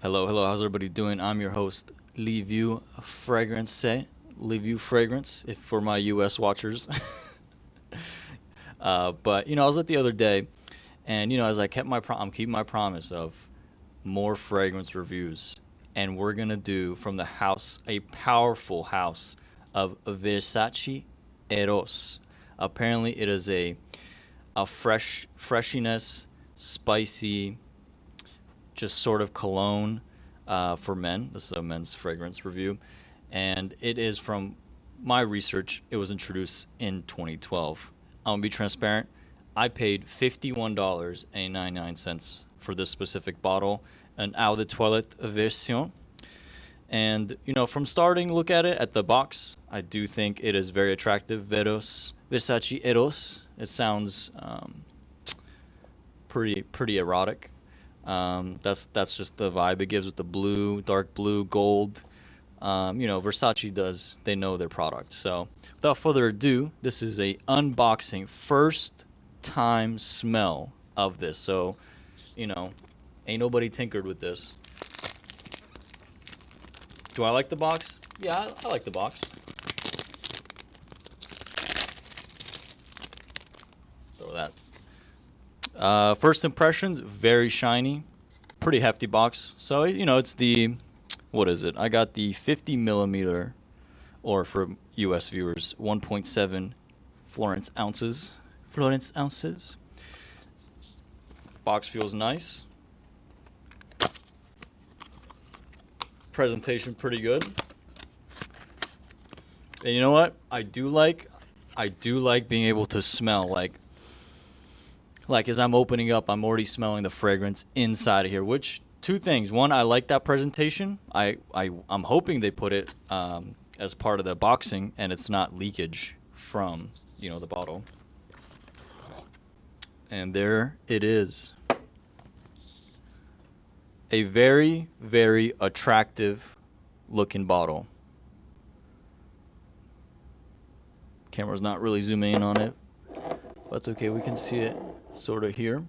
Hello, hello. How's everybody doing? I'm your host, Leave You Fragrance. Leave You Fragrance, if for my U.S. watchers. But I was at the other day, and as I kept I'm keeping my promise of more fragrance reviews, and we're gonna do from the house, a powerful house of Versace Eros. Apparently, it is a freshiness, spicy, just sort of cologne for men. This is a men's fragrance review, and it is from my research. It was introduced in 2012. I'm gonna be transparent. I paid $51.99 for this specific bottle, an Eau de Toilette version. And from starting look at it at the box, I do think it is very attractive. Versace Eros. It sounds pretty erotic. That's just the vibe it gives with the blue, dark blue, gold. Versace does. They know their product. So without further ado, this is a unboxing, first time smell of this. So, ain't nobody tinkered with this. Do I like the box? Yeah, I like the box. Throw that. First impressions, very shiny, pretty hefty box. So, it's what is it? I got the 50 millimeter, or for US viewers, 1.7 Florence ounces. Florence ounces. Box feels nice. Presentation pretty good. And you know what? I do like being able to smell like as I'm opening up, I'm already smelling the fragrance inside of here, which two things. One, I like that presentation. I'm hoping they put it as part of the boxing and it's not leakage from, the bottle. And there it is. A very, very attractive looking bottle. Camera's not really zooming in on it. That's okay, we can see it sort of here.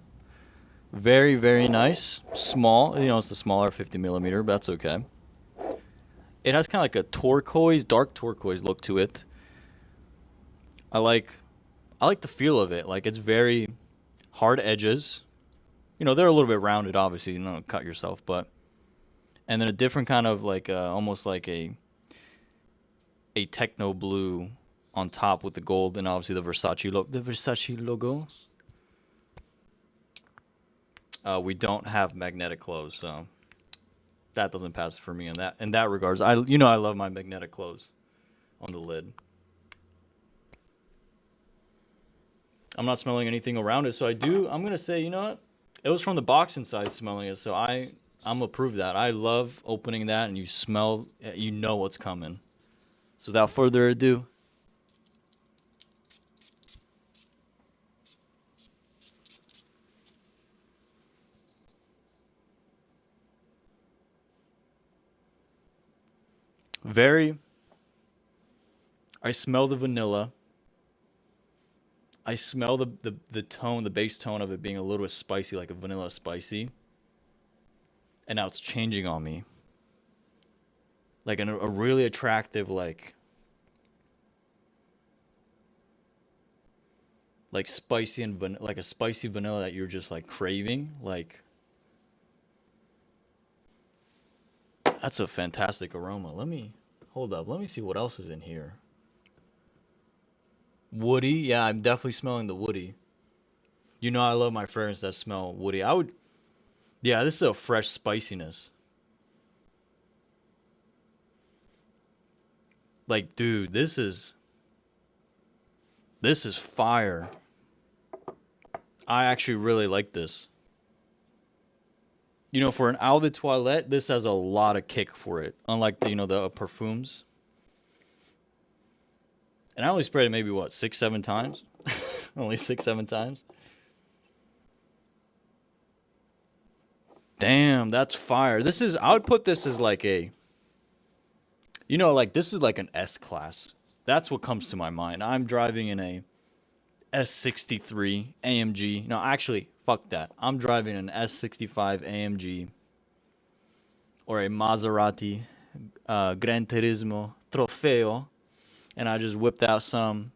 Very, very nice. Small, it's the smaller 50 millimeter, but that's okay. It has kind of like a turquoise, dark turquoise look to it. I like the feel of it. Like, it's very hard edges. They're a little bit rounded, obviously. You don't cut yourself, and then a different kind of almost like a techno blue on top with the gold, and obviously the Versace logo. We don't have magnetic close, so that doesn't pass for me in that regards. I love my magnetic close on the lid. I'm not smelling anything around it, so I'm gonna say, you know what? It was from the box inside smelling it, so I'm gonna prove that. I love opening that and you smell, what's coming. So without further ado, I smell the vanilla. I smell the tone, the base tone of it being a little bit spicy, like a vanilla spicy. And now it's changing on me. Like a really attractive, like spicy and like a spicy vanilla that you're just like craving. Like, that's a fantastic aroma. Hold up. Let me see what else is in here. Woody, yeah, I'm definitely smelling the woody. I love my fragrances that smell woody. Yeah, this is a fresh spiciness. Like, dude, this is fire. I actually really like this. For an Eau de Toilette, this has a lot of kick for it. Unlike the perfumes. And I only sprayed it maybe, 6, 7 times? Only 6, 7 times? Damn, that's fire. I would put this as like this is like an S class. That's what comes to my mind. I'm driving in a S63 AMG. No, actually, fuck that. I'm driving an S65 AMG. or a Maserati Gran Turismo Trofeo, and I just whipped out some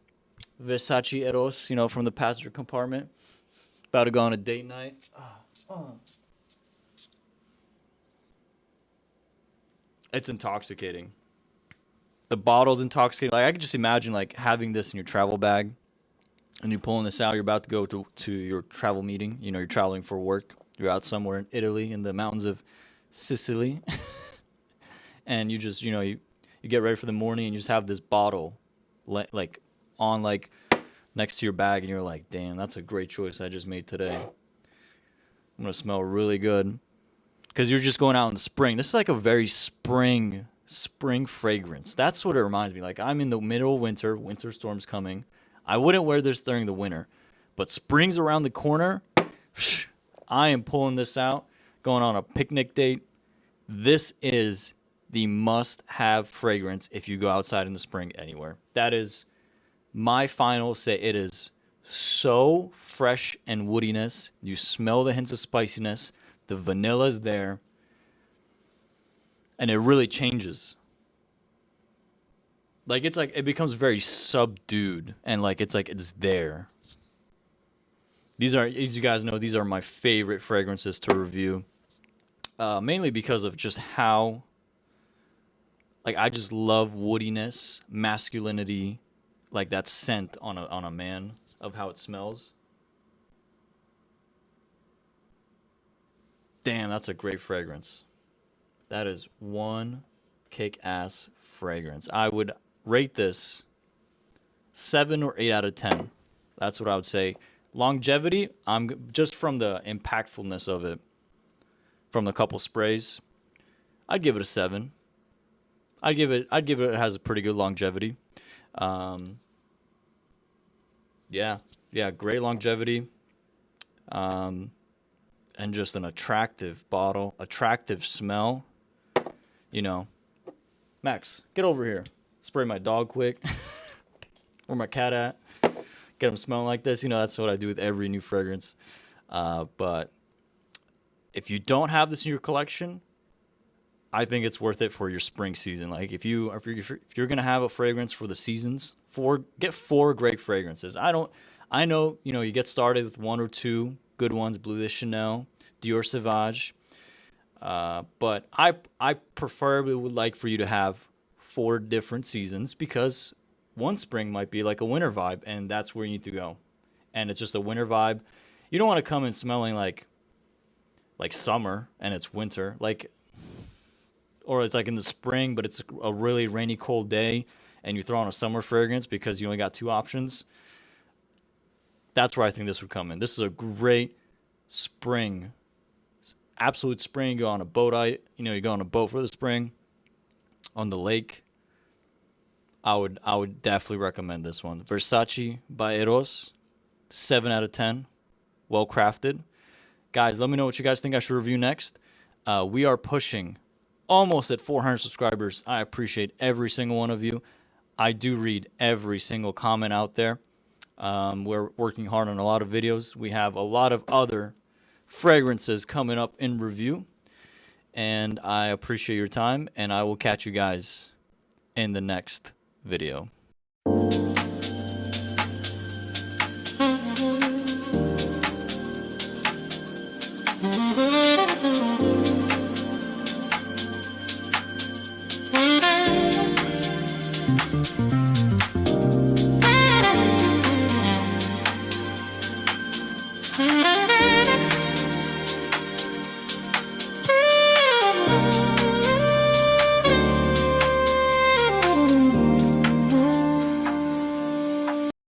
Versace Eros, from the passenger compartment. About to go on a date night. It's intoxicating. The bottle's intoxicating. Like, I could just imagine like having this in your travel bag, and you're pulling this out. You're about to go to your travel meeting. You're traveling for work. You're out somewhere in Italy, in the mountains of Sicily, and you just you get ready for the morning, and you just have this bottle, like on like next to your bag, and you're like, damn, that's a great choice I just made today. I'm gonna smell really good. Because you're just going out in the spring. This is like a very spring fragrance. That's what it reminds me. Like, I'm in the middle of winter storm's coming. I wouldn't wear this during the winter, but spring's around the corner. I am pulling this out, going on a picnic date. This is the must-have fragrance if you go outside in the spring anywhere. That is my final say. It is so fresh and woodiness. You smell the hints of spiciness. The vanilla's there, and it really changes. Like, it's like it becomes very subdued, and like it's there. These are, as you guys know, these are my favorite fragrances to review, mainly because of just how, like, I just love woodiness, masculinity, like that scent on a man, of how it smells. Damn, that's a great fragrance. That is one kick-ass fragrance. I would rate this 7 or 8 out of 10. That's what I would say. Longevity, I'm just from the impactfulness of it, from the couple sprays, I'd give it a 7. I'd give it it has a pretty good longevity. Yeah, great longevity. And just an attractive bottle, attractive smell. Max, get over here. Spray my dog quick. Where my cat at? Get him smelling like this. That's what I do with every new fragrance. But if you don't have this in your collection, I think it's worth it for your spring season. Like, if you're gonna have a fragrance for the seasons, get 4 great fragrances. I know, you get started with 1 or 2 good ones, Bleu de Chanel, Dior Sauvage. But I preferably would like for you to have 4 different seasons, because one spring might be like a winter vibe, and that's where you need to go. And it's just a winter vibe. You don't want to come in smelling like summer and it's winter, or it's like in the spring, but it's a really rainy, cold day, and you throw on a summer fragrance because you only got 2 options. That's where I think this would come in. This is a great spring, absolute spring. Go on a boat. You go on a boat for the spring, on the lake. I would definitely recommend this one. Versace by Eros, 7 out of 10, well crafted. Guys, let me know what you guys think I should review next. We are pushing almost at 400 subscribers. I appreciate every single one of you. I do read every single comment out there. We're working hard on a lot of videos. We have a lot of other fragrances coming up in review, and I appreciate your time, and I will catch you guys in the next video. Mm-hmm.